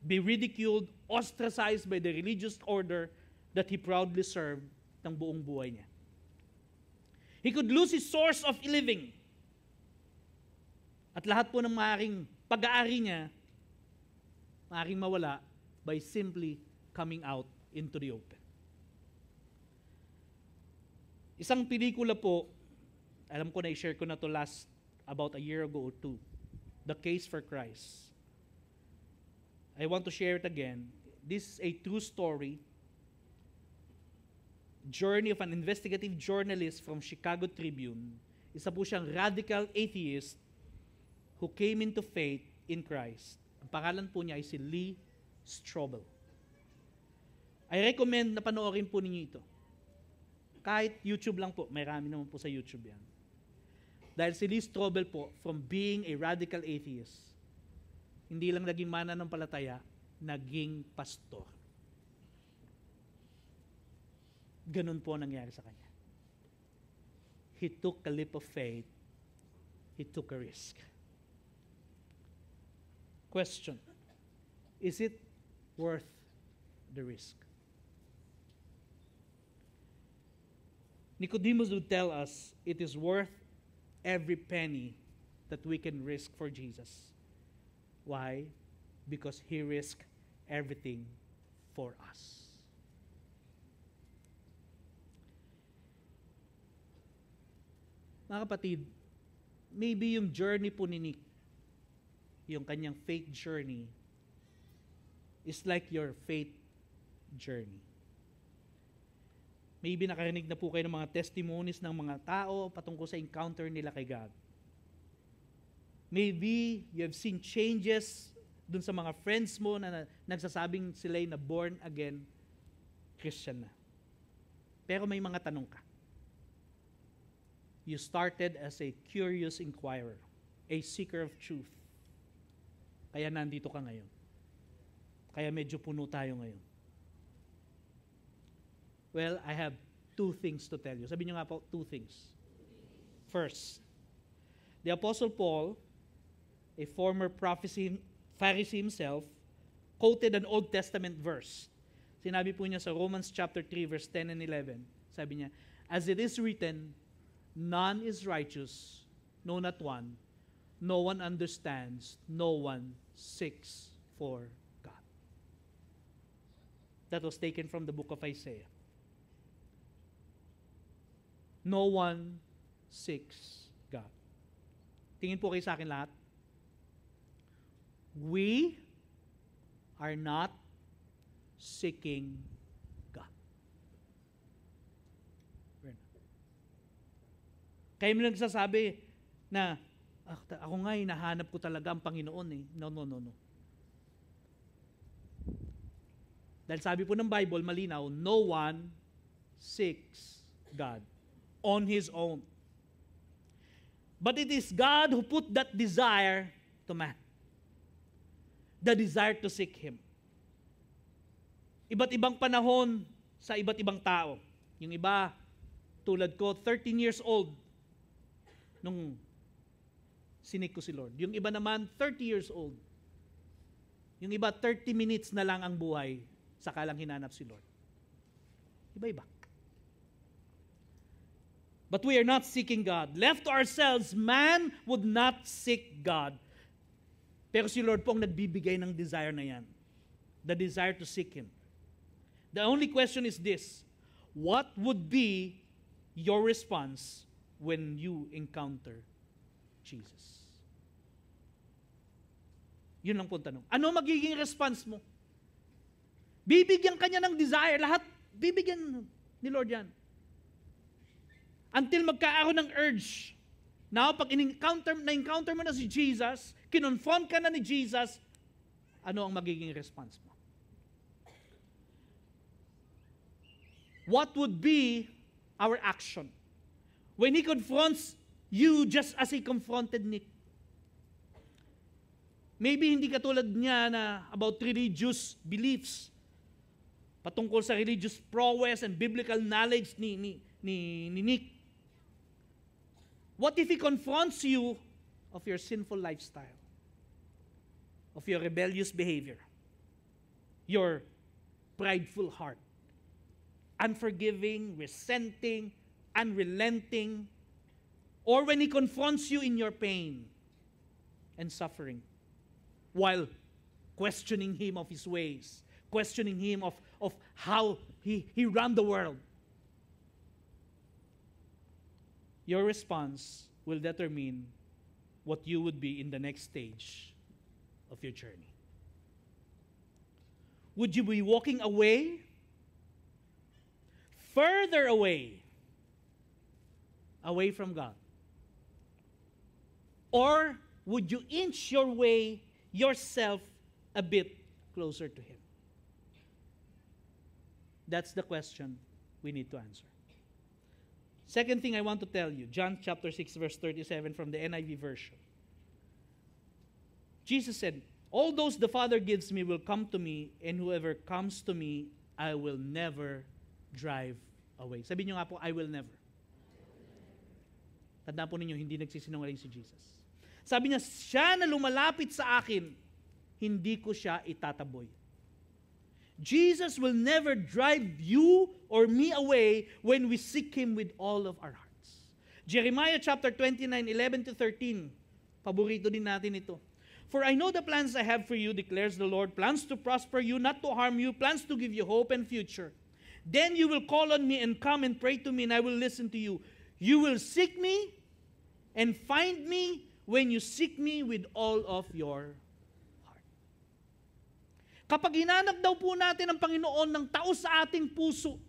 be ridiculed, ostracized by the religious order that he proudly served ng buong buhay niya. He could lose his source of living. At lahat po ng maaaring pag-aari niya, maaaring mawala by simply coming out into the open. Isang pelikula po, alam ko na i-share ko na to last about a year ago or two, The Case for Christ. I want to share it again. This is a true story, journey of an investigative journalist from Chicago Tribune. Isa po siyang radical atheist who came into faith in Christ. Ang pangalan po niya ay si Lee Strobel. I recommend na panoorin po ninyo ito. Kahit YouTube lang po, marami naman po sa YouTube yan. Dahil si Lee Strobel po, from being a radical atheist, hindi lang naging mananampalataya, naging pastor. Ganun po nangyari sa kanya. He took a leap of faith. He took a risk. Question, is it worth the risk? Nicodemus would tell us it is worth every penny that we can risk for Jesus. Why? Because He risked everything for us. Mga kapatid, maybe yung journey po ni Nick, yung kanyang faith journey, is like your faith journey. Maybe nakarinig na po kayo ng mga testimonies ng mga tao patungkol sa encounter nila kay God. Maybe you have seen changes dun sa mga friends mo na nagsasabing sila'y na born again Christian na. Pero may mga tanong ka. You started as a curious inquirer, a seeker of truth. Kaya nandito ka ngayon. Kaya medyo puno tayo ngayon. Well, I have two things to tell you. Sabi niyo nga po, two things. First, the Apostle Paul, a former Pharisee himself, quoted an Old Testament verse. Sinabi po niya sa Romans chapter 3, verse 10 and 11. Sabi niya, as it is written, none is righteous, no not one. No one understands, no one seeks for God. That was taken from the book of Isaiah. No one seeks God. Tingin po kayo sa akin lahat. We are not seeking God. Kayo mo nagsasabi na, ako nga, hinahanap ko talaga ang Panginoon eh. No. Dahil sabi po ng Bible, malinaw, no one seeks God on his own. But it is God who put that desire to man. The desire to seek Him. Iba't ibang panahon sa iba't ibang tao. Yung iba, tulad ko, 13 years old nung sinik ko si Lord. Yung iba naman, 30 years old. Yung iba, 30 minutes na lang ang buhay, saka lang hinanap si Lord. Iba-iba. But we are not seeking God. Left to ourselves, man would not seek God. Pero si Lord po ang nagbibigay ng desire na yan. The desire to seek Him. The only question is this: what would be your response when you encounter Jesus? Yun lang po ang tanong. Ano magiging response mo? Bibigyan ka niya ng desire. Lahat, bibigyan ni Lord yan. Until magkaroon ng urge. Now, pag na-encounter mo na si Jesus, kinonfront ka na ni Jesus, ano ang magiging response mo? What would be our action when He confronts you just as He confronted Nick? Maybe hindi katulad niya na about religious beliefs, patungkol sa religious prowess and biblical knowledge ni Nick. What if He confronts you of your sinful lifestyle, of your rebellious behavior, your prideful heart, unforgiving, resenting, unrelenting, or when He confronts you in your pain and suffering? while questioning Him of His ways, questioning Him of how He ran the world. Your response will determine what you would be in the next stage of your journey. Would you be walking away, further away from God? Or would you inch your way yourself a bit closer to Him? That's the question we need to answer. Second thing I want to tell you, John chapter 6, verse 37 from the NIV version. Jesus said, all those the Father gives me will come to me, and whoever comes to me, I will never drive away. Sabi niyo nga po, I will never. Tandaan po ninyo, hindi nagsisinungaling si Jesus. Sabi niya, siya na lumalapit sa akin, hindi ko siya itataboy. Jesus will never drive you or me away when we seek Him with all of our hearts. Jeremiah chapter 29, 11 to 13. Paborito din natin ito. For I know the plans I have for you, declares the Lord, plans to prosper you, not to harm you, plans to give you hope and future. Then you will call on me and come and pray to me, and I will listen to you. You will seek me and find me when you seek me with all of your heart. Kapag hinanap daw po natin ang Panginoon ng taos sa ating puso,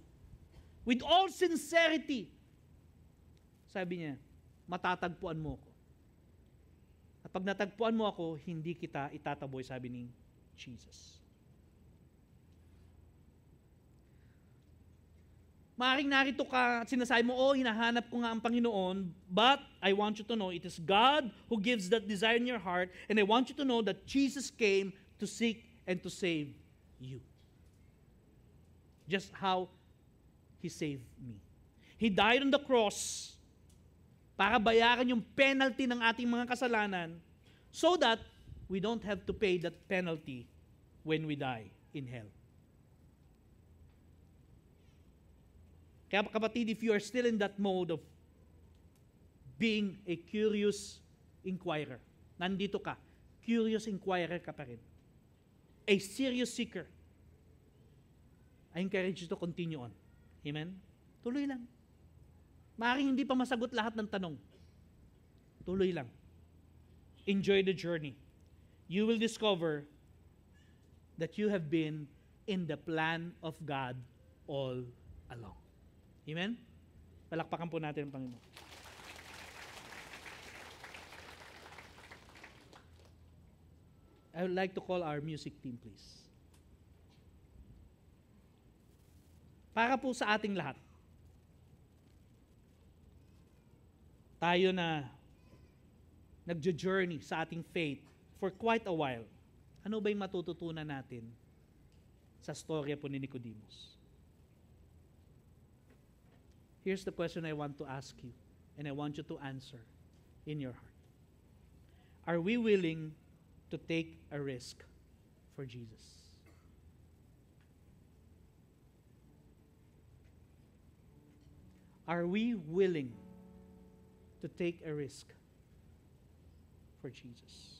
with all sincerity, sabi niya, matatagpuan mo ako. At pag natagpuan mo ako, hindi kita itataboy, sabi ni Jesus. Maaring narito ka at sinasabi mo, hinahanap ko nga ang Panginoon, but I want you to know it is God who gives that desire in your heart, and I want you to know that Jesus came to seek and to save you. Just how He saved me. He died on the cross para bayaran yung penalty ng ating mga kasalanan so that we don't have to pay that penalty when we die in hell. Kaya kapatid, if you are still in that mode of being a curious inquirer, nandito ka, curious inquirer ka pa rin, a serious seeker, I encourage you to continue on. Amen? Tuloy lang. Maaaring hindi pa masagot lahat ng tanong. Tuloy lang. Enjoy the journey. You will discover that you have been in the plan of God all along. Amen? Palakpakan po natin ang Panginoon. I would like to call our music team, please. Para po sa ating lahat, tayo na nagjo-journey sa ating faith for quite a while, ano ba yung matututunan natin sa storya po ni Nicodemus? Here's the question I want to ask you, and I want you to answer in your heart. Are we willing to take a risk for Jesus? Are we willing to take a risk for Jesus?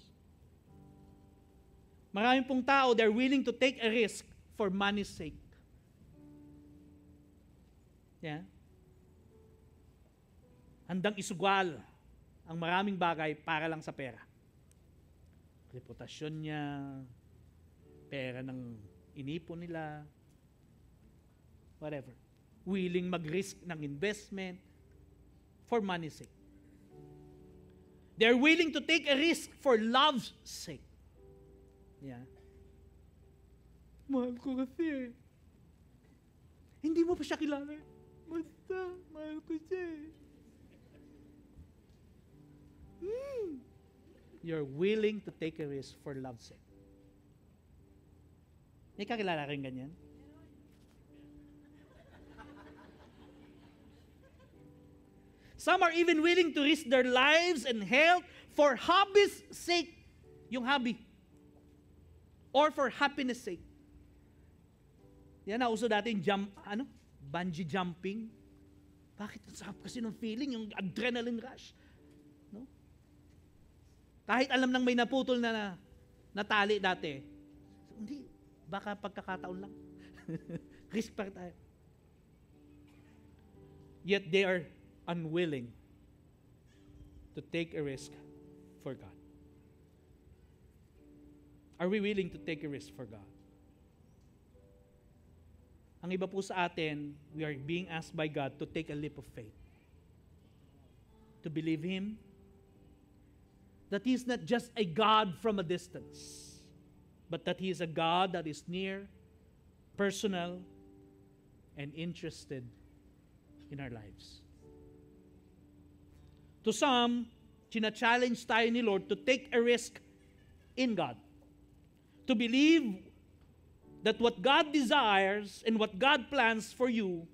Maraming pong tao, they're willing to take a risk for money's sake. Yeah? Handang isugal ang maraming bagay para lang sa pera. Reputasyon niya, pera ng inipon nila, whatever. Willing mag-risk ng investment for money's sake. They're willing to take a risk for love's sake. Yeah. Mahal ko kasi. Hindi mo pa siya kilala. Basta, mahal ko siya. You're willing to take a risk for love's sake. May kakilala rin ganyan? Some are even willing to risk their lives and health for hobby's sake. Yung hobby. Or for happiness sake. Yan, nauso dati yung bungee jumping. Bakit? Ang sarap kasi ng feeling, yung adrenaline rush. No? Kahit alam nang may naputol na natali dati. Hindi, baka pagkakataon lang. Risk pa tayo. Yet they are unwilling to take a risk for God. Are we willing to take a risk for God? Ang iba po sa atin, we are being asked by God to take a leap of faith. To believe Him, that He is not just a God from a distance, but that He is a God that is near, personal, and interested in our lives. To some, china-challenge tayo ni Lord to take a risk in God. To believe that what God desires and what God plans for you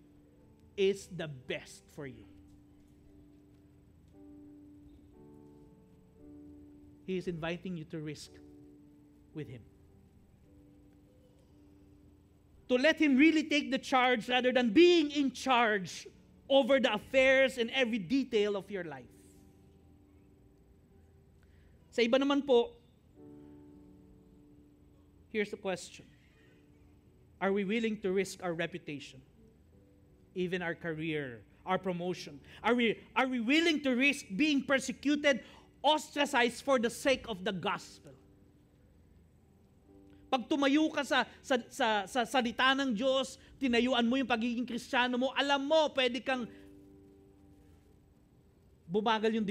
is the best for you. He is inviting you to risk with Him. To let Him really take the charge rather than being in charge over the affairs and every detail of your life. Sa iba naman po, here's the question. Are we willing to risk our reputation? Even our career, our promotion? Are we willing to risk being persecuted, ostracized for the sake of the gospel? Pag tumayo ka sa salita ng Diyos, tinayuan mo yung pagiging Kristiyano mo, alam mo, pwede kang bumagal yung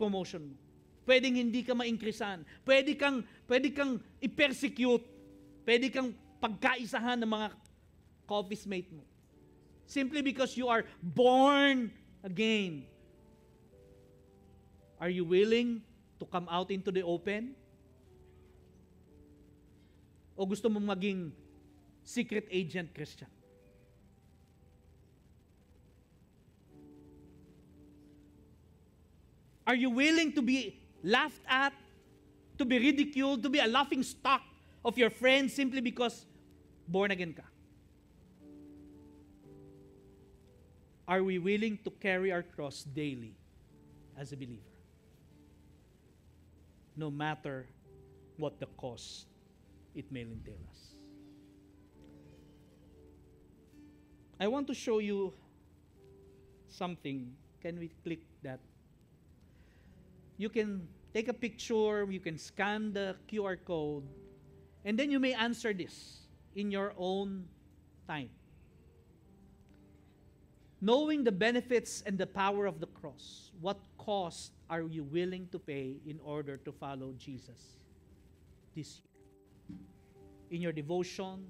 promotion mo. Pwedeng hindi ka maingkrisan. Pwede kang i-persecute. Pwede kang pagkaisahan ng mga office mate mo. Simply because you are born again. Are you willing to come out into the open? O gusto mong maging secret agent Christian? Are you willing to be laughed at, to be ridiculed, to be a laughing stock of your friends simply because born again ka? Are we willing to carry our cross daily as a believer? No matter what the cost it may entail us. I want to show you something. Can we click that? You can take a picture, you can scan the QR code, and then you may answer this in your own time. Knowing the benefits and the power of the cross, what cost are you willing to pay in order to follow Jesus this year? In your devotion,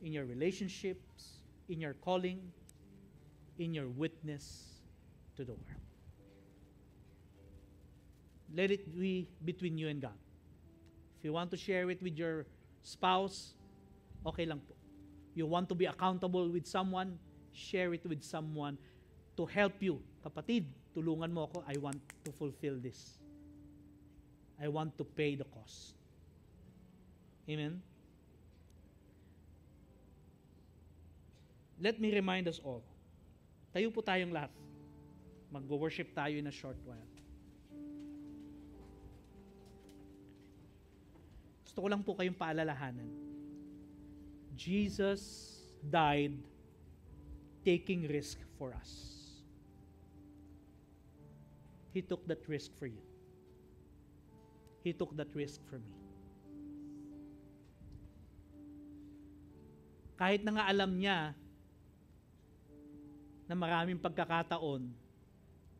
in your relationships, in your calling, in your witness to the world. Let it be between you and God. If you want to share it with your spouse, okay lang po. You want to be accountable with someone, share it with someone to help you. Kapatid, tulungan mo ako. I want to fulfill this. I want to pay the cost. Amen? Let me remind us all. Tayo po tayong lahat. Mag-worship tayo in a short while. Gusto ko lang po kayong paalalahanan. Jesus died taking risk for us. He took that risk for you. He took that risk for me. Kahit na nga alam niya na maraming pagkakataon,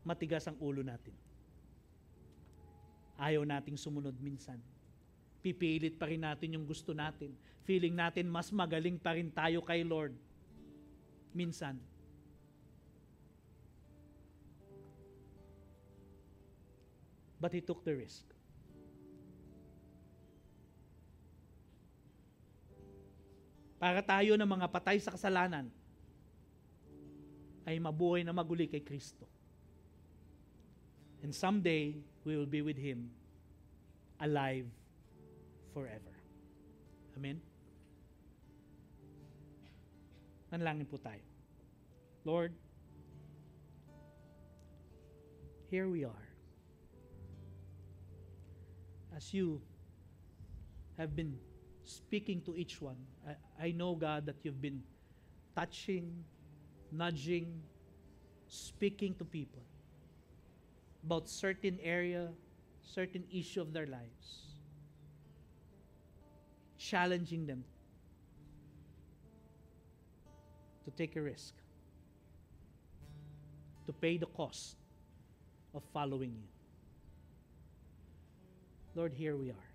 matigas ang ulo natin. Ayaw nating sumunod minsan. Pipilit pa rin natin yung gusto natin. Feeling natin mas magaling pa rin tayo kay Lord. Minsan. But He took the risk. Para tayo na mga patay sa kasalanan, ay mabuhay na maguli kay Kristo. And someday, we will be with Him, alive forever. Amen? Manalangin po tayo. Lord, here we are. As you have been speaking to each one. I know, God, that you've been touching, nudging, speaking to people about certain area, certain issue of their lives, challenging them to take a risk, to pay the cost of following you. Lord, here we are.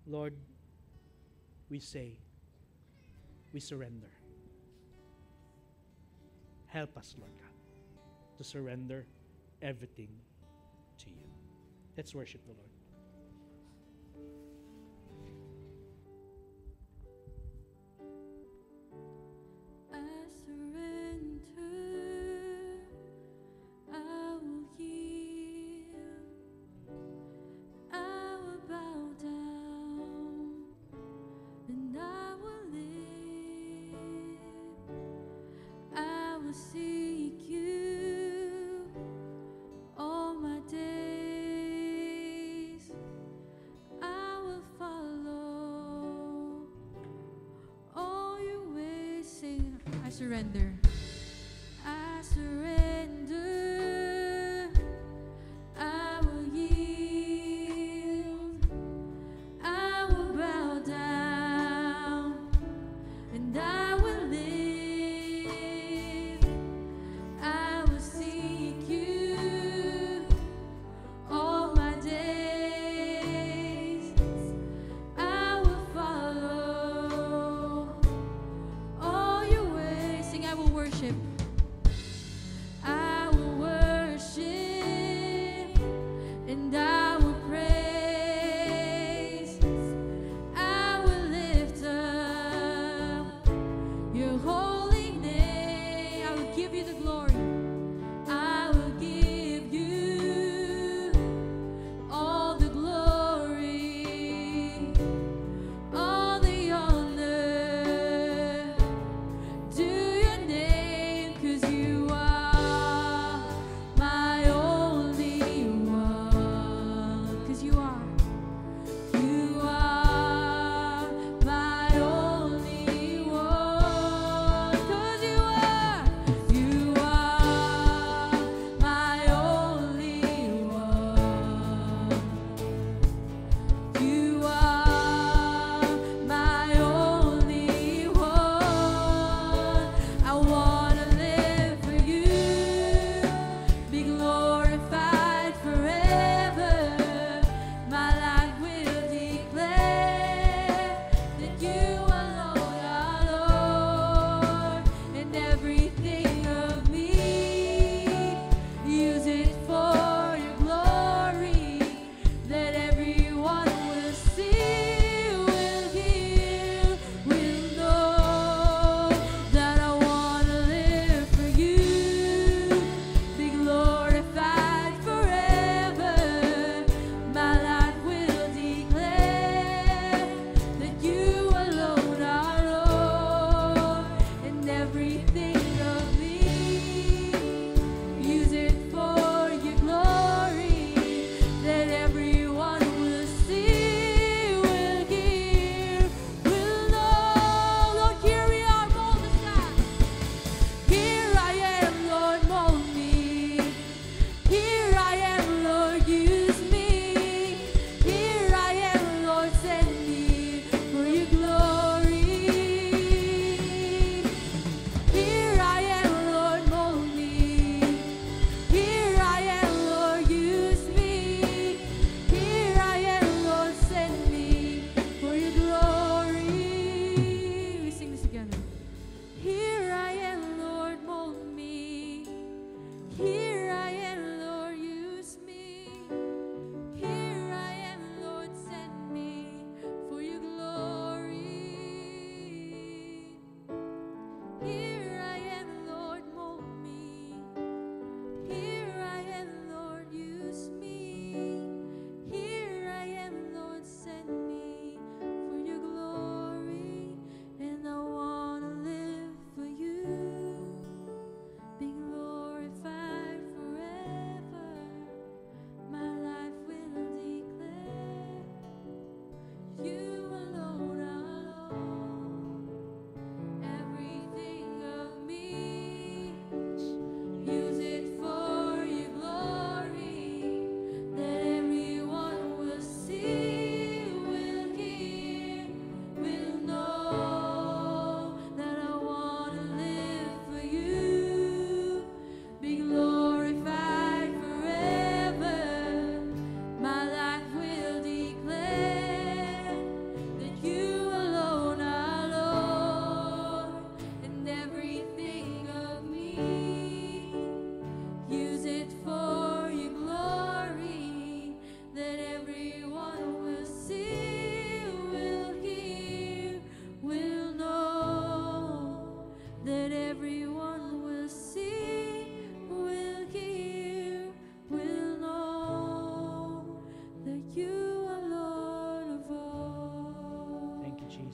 Lord, we say, we surrender. Help us, Lord God, to surrender everything to you. Let's worship the Lord. I surrender, I will yield, I will bow down, and I will live. I will seek you all my days. I will follow all your ways. Say, I surrender. I surrender. I will yield. I will bow down, and I will live. I will seek you all my days. I will follow all your ways. Sing, I will worship.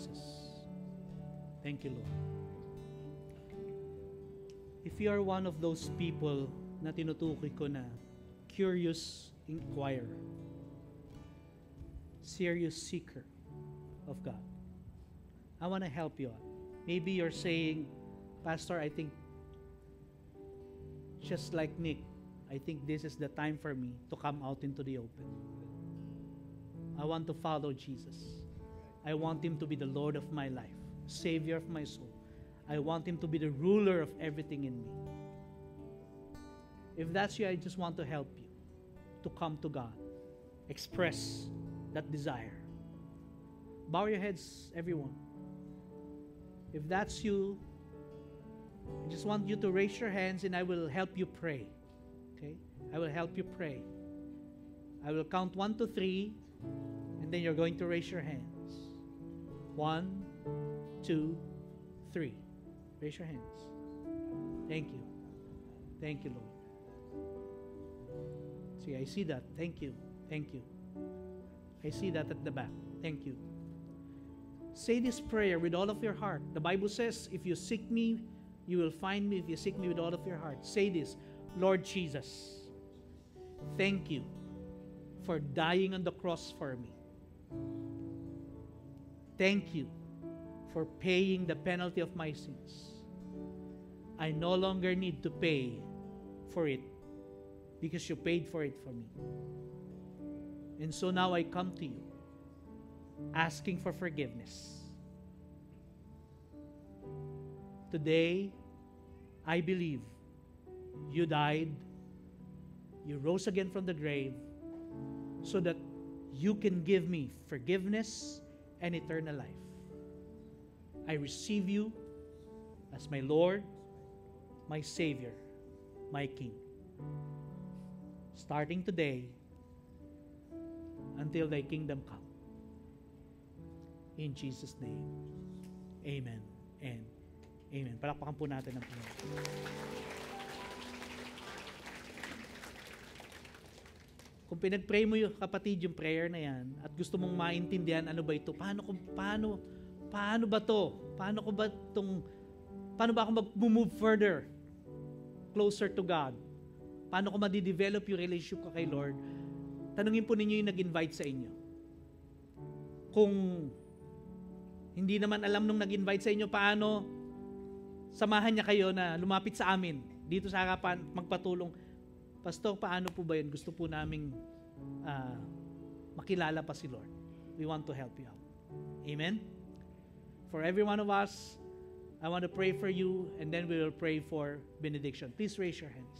Jesus. Thank you, Lord. If you are one of those people na tinutukoy ko na curious inquirer, serious seeker of God, I want to help you out. Maybe you're saying, Pastor, I think just like Nick, I think this is the time for me to come out into the open. I want to follow Jesus. I want Him to be the Lord of my life, Savior of my soul. I want Him to be the ruler of everything in me. If that's you, I just want to help you to come to God. Express that desire. Bow your heads, everyone. If that's you, I just want you to raise your hands and I will help you pray. Okay? I will help you pray. I will count 1 to 3 and then you're going to raise your hands. 1, 2, 3. Raise your hands. Thank you. Thank you, Lord. See, I see that. Thank you. Thank you. I see that at the back. Thank you. Say this prayer with all of your heart. The Bible says, if you seek me, you will find me if you seek me with all of your heart. Say this, Lord Jesus, thank you for dying on the cross for me. Thank you for paying the penalty of my sins. I no longer need to pay for it because you paid for it for me. And so now I come to you asking for forgiveness. Today, I believe you died, you rose again from the grave, so that you can give me forgiveness and eternal life. I receive you as my Lord, my Savior, my King. Starting today, until thy kingdom come. In Jesus' name, amen and amen. Palakpakan po natin ang Panginoon. Kung pinag-pray mo yung kapatid yung prayer na yan at gusto mong maintindihan ano ba ito, paano ba to? Paano ba ako mag-move further closer to God? Paano ko ma-develop yung relationship ko kay Lord? Tanungin po ninyo yung nag-invite sa inyo. Kung hindi naman alam nung nag-invite sa inyo, paano samahan niya kayo na lumapit sa amin dito sa harapan, magpatulong. Pastor, paano po ba yun? Gusto po naming makilala pa si Lord. We want to help you out. Amen? For every one of us, I want to pray for you and then we will pray for benediction. Please raise your hands.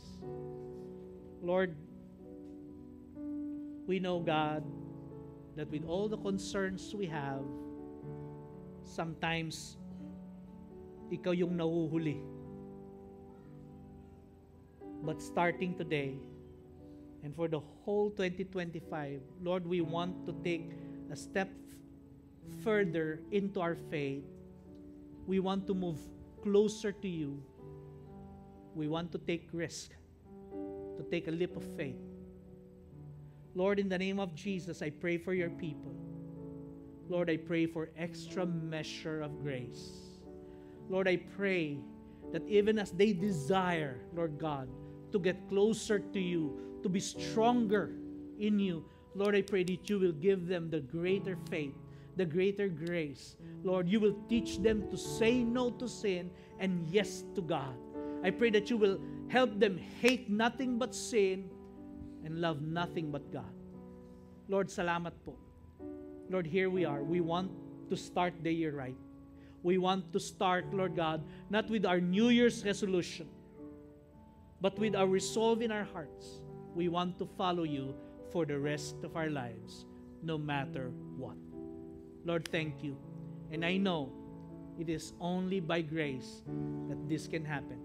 Lord, we know, God, that with all the concerns we have, sometimes ikaw yung nahuhuli. But starting today, and for the whole 2025, Lord, we want to take a step further into our faith. We want to move closer to you. We want to take risk, to take a leap of faith. Lord, in the name of Jesus, I pray for your people. Lord, I pray for extra measure of grace. Lord, I pray that even as they desire, Lord God, to get closer to you, to be stronger in you, Lord, I pray that you will give them the greater faith, the greater grace. Lord, you will teach them to say no to sin and yes to God. I pray that you will help them hate nothing but sin and love nothing but God. Lord, salamat po. Lord, here we are. We want to start the year right. We want to start, Lord God, not with our New Year's resolution, but with our resolve in our hearts. We want to follow you for the rest of our lives, no matter what. Lord, thank you. And I know it is only by grace that this can happen.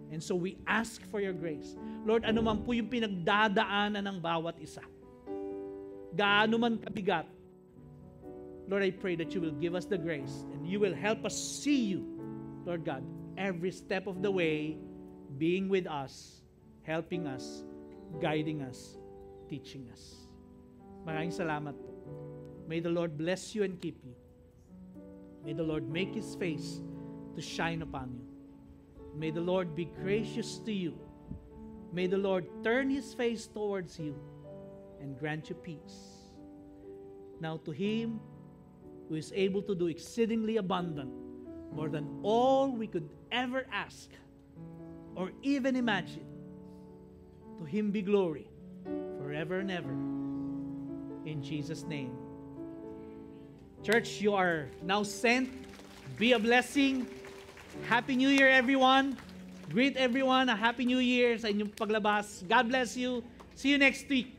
And so we ask for your grace. Lord, ano man po yung pinagdadaanan ng bawat isa. Gaano man kabigat, Lord, I pray that you will give us the grace and you will help us see you, Lord God, every step of the way, being with us, helping us, guiding us, teaching us. Maraming salamat po. May the Lord bless you and keep you. May the Lord make His face to shine upon you. May the Lord be gracious to you. May the Lord turn His face towards you and grant you peace. Now to Him who is able to do exceedingly abundant, more than all we could ever ask or even imagine, to Him be glory forever and ever. In Jesus' name. Church, you are now sent. Be a blessing. Happy New Year, everyone. Greet everyone a Happy New Year sa inyong paglabas. God bless you. See you next week.